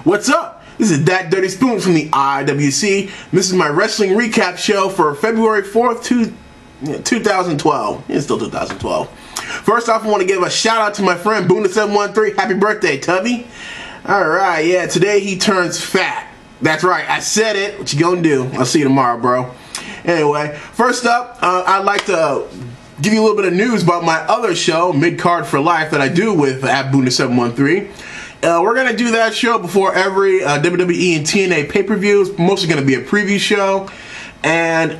What's up? This is That Dirty Spoon from the IWC. This is my wrestling recap show for February 4th, 2012. It's still 2012. First off, I want to give a shout out to my friend Boona713. Happy birthday, Tubby. Alright, yeah, today he turns fat. That's right, I said it. What you gonna do? I'll see you tomorrow, bro. Anyway, first up, I'd like to give you a little bit of news about my other show, Mid-Card for Life, that I do with at Boona713. We're going to do that show before every WWE and TNA pay-per-view. It's mostly going to be a preview show and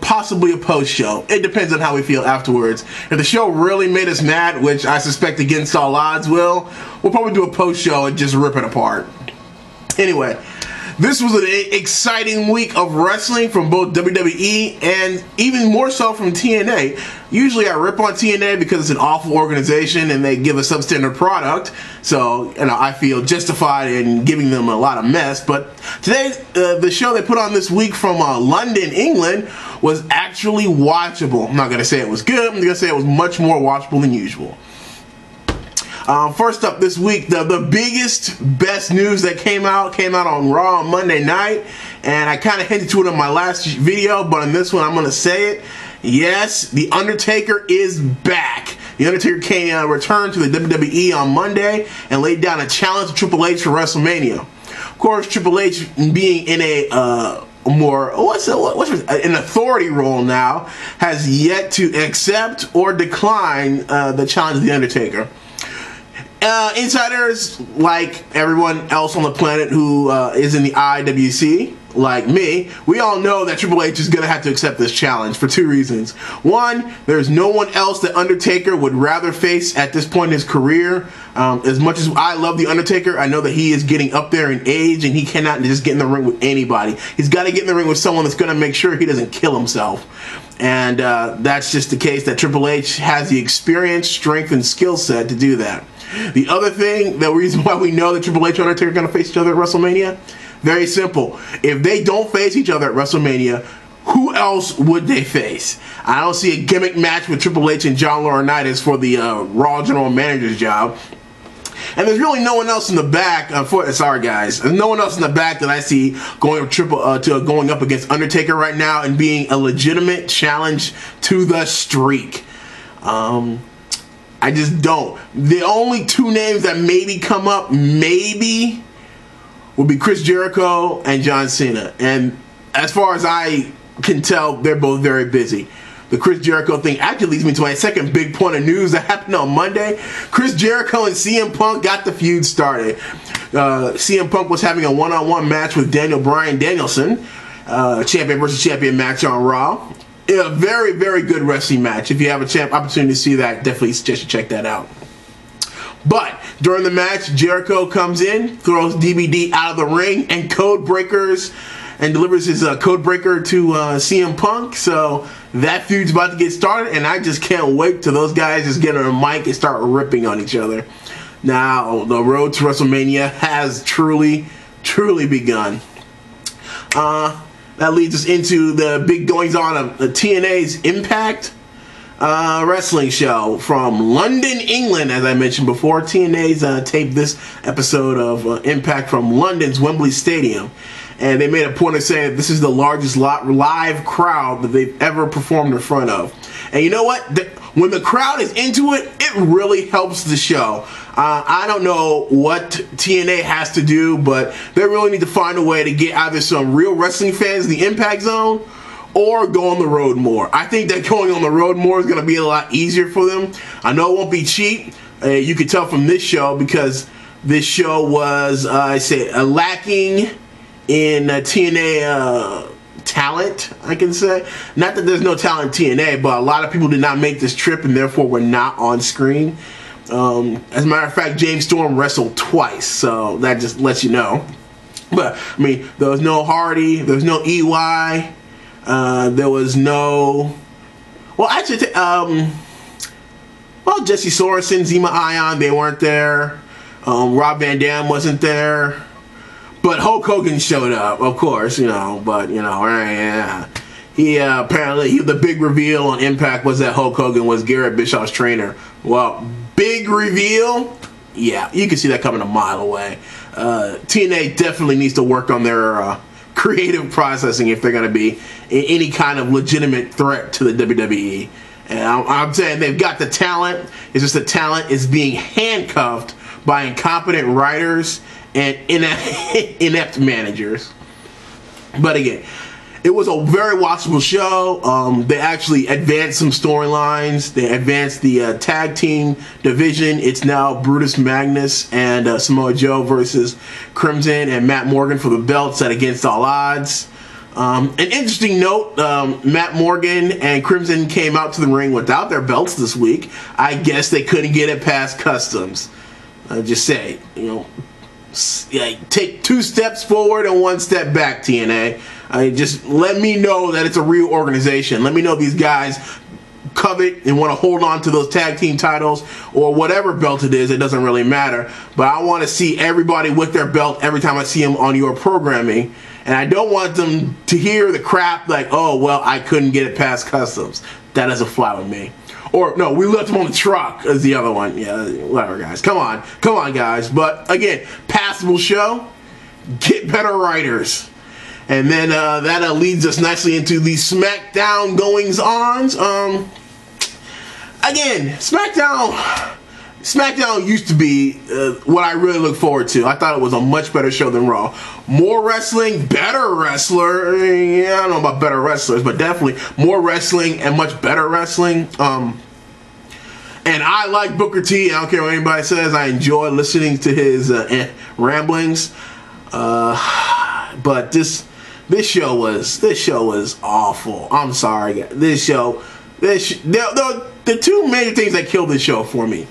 possibly a post-show. It depends on how we feel afterwards. If the show really made us mad, which I suspect against all odds we'll probably do a post-show and just rip it apart. Anyway, this was an exciting week of wrestling from both WWE and even more so from TNA. Usually I rip on TNA because it's an awful organization and they give a substandard product. So, I feel justified in giving them a lot of mess. But today, the show they put on this week from London, England was actually watchable. I'm not going to say it was good. I'm going to say it was much more watchable than usual. First up this week, the biggest, best news that came out on Raw on Monday night, and I kind of hinted to it in my last video, but in this one I'm going to say it. Yes, The Undertaker is back. The Undertaker returned to the WWE on Monday and laid down a challenge to Triple H for WrestleMania. Of course, Triple H being in a an authority role now, has yet to accept or decline the challenge of The Undertaker. Insiders, like everyone else on the planet who is in the IWC, like me, we all know that Triple H is going to have to accept this challenge for two reasons. One, there's no one else that Undertaker would rather face at this point in his career. As much as I love The Undertaker, I know that he is getting up there in age and he cannot just get in the ring with anybody. He's got to get in the ring with someone that's going to make sure he doesn't kill himself. And that's just the case that Triple H has the experience, strength, and skill set to do that. The other thing, the reason why we know that Triple H and Undertaker are going to face each other at WrestleMania, very simple. If they don't face each other at WrestleMania, who else would they face? I don't see a gimmick match with Triple H and John Laurinaitis for the Raw General Manager's job. And there's really no one else in the back. Sorry, guys. There's no one else in the back that I see going up against Undertaker right now and being a legitimate challenge to the streak. I just don't. The only two names that maybe come up, maybe, would be Chris Jericho and John Cena. And as far as I can tell, they're both very busy. The Chris Jericho thing actually leads me to my second big point of news that happened on Monday. Chris Jericho and CM Punk got the feud started. CM Punk was having a one-on-one match with Daniel Bryan Danielson, champion versus champion match on Raw. A very, very good wrestling match. If you have a opportunity to see that, definitely suggest you check that out. But during the match, Jericho comes in, throws DVD out of the ring, and delivers his code breaker to CM Punk. So that feud's about to get started, and I just can't wait till those guys just get on a mic and start ripping on each other. Now, the road to WrestleMania has truly, truly begun. That leads us into the big goings-on of TNA's Impact wrestling show from London, England. As I mentioned before, TNA's taped this episode of Impact from London's Wembley Stadium. And they made a point of saying that this is the largest live crowd that they've ever performed in front of. And you know what? When the crowd is into it, it really helps the show. I don't know what TNA has to do, but they really need to find a way to get either some real wrestling fans in the Impact Zone or go on the road more. I think that going on the road more is going to be a lot easier for them. I know it won't be cheap. You can tell from this show because this show was, lacking in TNA talent, I can say. Not that there's no talent in TNA, but a lot of people did not make this trip and therefore were not on screen. As a matter of fact, James Storm wrestled twice, so that just lets you know. But, I mean, there was no Hardy, there was no EY, there was no... Well, actually, Jesse Sorensen, Zema Ion, they weren't there. Rob Van Dam wasn't there. But Hulk Hogan showed up, of course, yeah. Apparently, the big reveal on Impact was that Hulk Hogan was Garrett Bischoff's trainer. Well, big reveal? yeah, you can see that coming a mile away. TNA definitely needs to work on their creative processing if they're going to be any kind of legitimate threat to the WWE. And I'm saying they've got the talent. It's just the talent is being handcuffed by incompetent writers and inept managers. But again, it was a very watchable show. They actually advanced some storylines. They advanced the tag team division. It's now Brutus Magnus and Samoa Joe versus Crimson and Matt Morgan for the belts at Against All Odds. An interesting note, Matt Morgan and Crimson came out to the ring without their belts this week. I guess they couldn't get it past customs. Just say, you know, take 2 steps forward and 1 step back, TNA. Just let me know that it's a real organization. Let me know these guys covet and want to hold on to those tag team titles or whatever belt it is. It doesn't really matter. But I want to see everybody with their belt every time I see them on your programming. And I don't want them to hear the crap like, oh, well, I couldn't get it past customs. That doesn't fly with me. Or, no, we left them on the truck as the other one. Yeah, whatever, guys. Come on, guys. But, again, passable show. Get better writers. And then that leads us nicely into the SmackDown goings-ons. Again, SmackDown used to be what I really look forward to. I thought it was a much better show than Raw. More wrestling, better wrestler. Yeah, I don't know about better wrestlers, but definitely more wrestling and much better wrestling. And I like Booker T. I don't care what anybody says. I enjoy listening to his ramblings. But this show was awful. I'm sorry, the 2 major things that killed this show for me.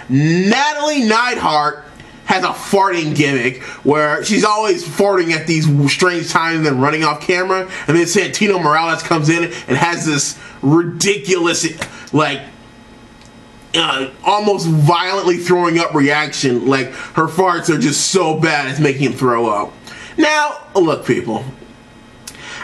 Natalie Neidhart has a farting gimmick where she's always farting at these strange times and then running off camera, and then Santino Morales comes in and has this ridiculous, like, almost violently throwing up reaction, like her farts are just so bad it's making him throw up. Now, look, people,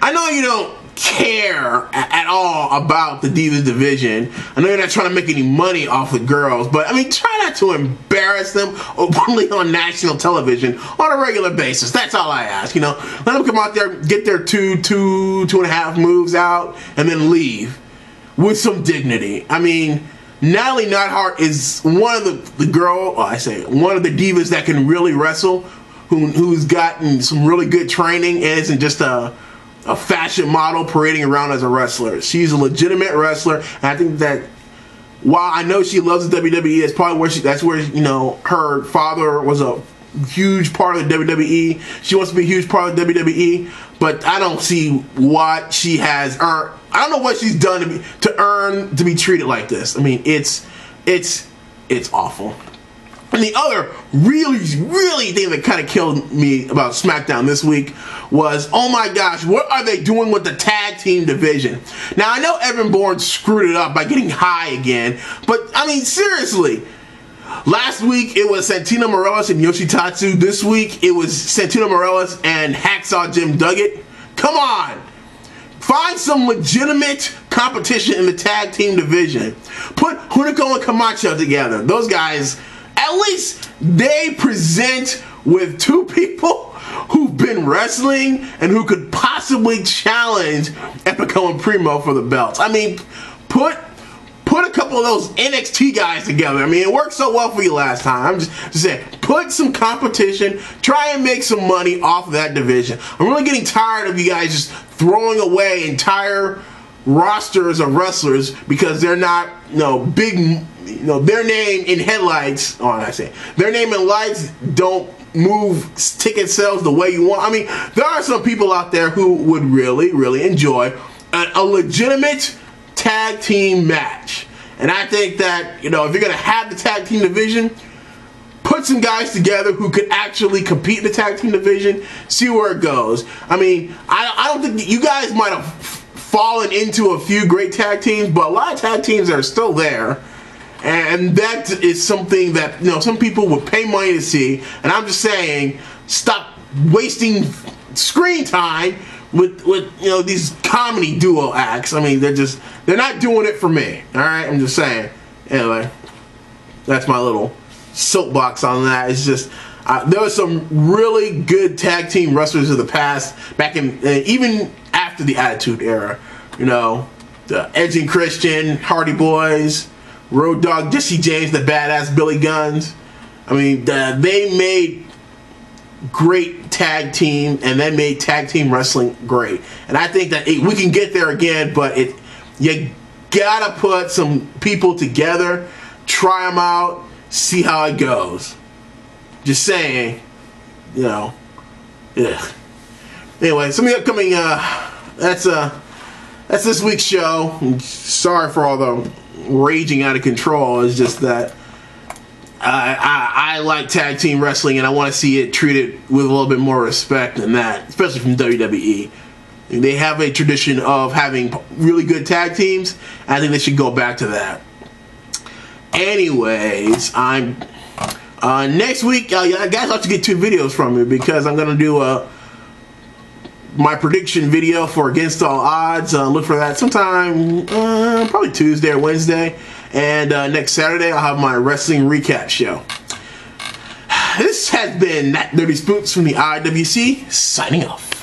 I know you don't care at all about the Divas division. I know you're not trying to make any money off the girls, but I mean, try not to embarrass them openly on national television on a regular basis. That's all I ask. You know, let them come out there, get their two and a half moves out, and then leave with some dignity. I mean, Natalie Neidhart is one of one of the divas that can really wrestle, who's gotten some really good training and isn't just a fashion model parading around as a wrestler. She's a legitimate wrestler, and I think that while I know she loves the WWE, it's probably where you know, her father was a huge part of the WWE. She wants to be a huge part of the WWE, but I don't see what she has earned. I don't know what she's done to earn to be treated like this. I mean, it's awful. And the other really thing that kind of killed me about SmackDown this week was, oh my gosh, what are they doing with the tag team division? Now, I know Evan Bourne screwed it up by getting high again, but I mean, seriously. Last week, it was Santino Morales and Yoshitatsu. This week, it was Santino Morales and Hacksaw Jim Duggan. Come on. Find some legitimate competition in the tag team division. Put Hunico and Camacho together. Those guys, at least they present with 2 people who've been wrestling and who could possibly challenge Epico and Primo for the belts. I mean, put a couple of those NXT guys together. I mean, it worked so well for you last time. I'm just saying, put some competition, try and make some money off of that division. I'm really getting tired of you guys just throwing away entire rosters of wrestlers because they're not, big, their name in headlights, their name in lights don't move ticket sales the way you want. I mean, there are some people out there who would really enjoy a legitimate tag team match. And I think that, if you're going to have the tag team division, put some guys together who could actually compete in the tag team division, see where it goes. I mean, I don't think you guys might have fallen into a few great tag teams, but a lot of tag teams are still there. And that is something that, some people would pay money to see. And I'm just saying, stop wasting screen time with these comedy duo acts. I mean, they're not doing it for me. All right, I'm just saying. Anyway, that's my little soapbox on that. It's just there were some really good tag team wrestlers of the past, back in even after the Attitude Era. You know, the Edge and Christian, Hardy Boys, Road Dogg, Jesse James, the Badass Billy Guns. I mean, they made great tag team, and they made tag team wrestling great. And I think that we can get there again, but you gotta put some people together, try them out, see how it goes. Just saying, you know. Yeah. Anyway, some of the upcoming. That's this week's show. I'm sorry for all the raging out of control. It's just that I like tag team wrestling, and I want to see it treated with a little bit more respect than that, especially from WWE. They have a tradition of having really good tag teams, and I think they should go back to that. Anyways, next week, guys have to get 2 videos from me, because I'm gonna do my prediction video for Against All Odds. Look for that sometime, probably Tuesday or Wednesday. And next Saturday, I'll have my wrestling recap show. This has been Nat Dirty Spooks from the IWC, signing off.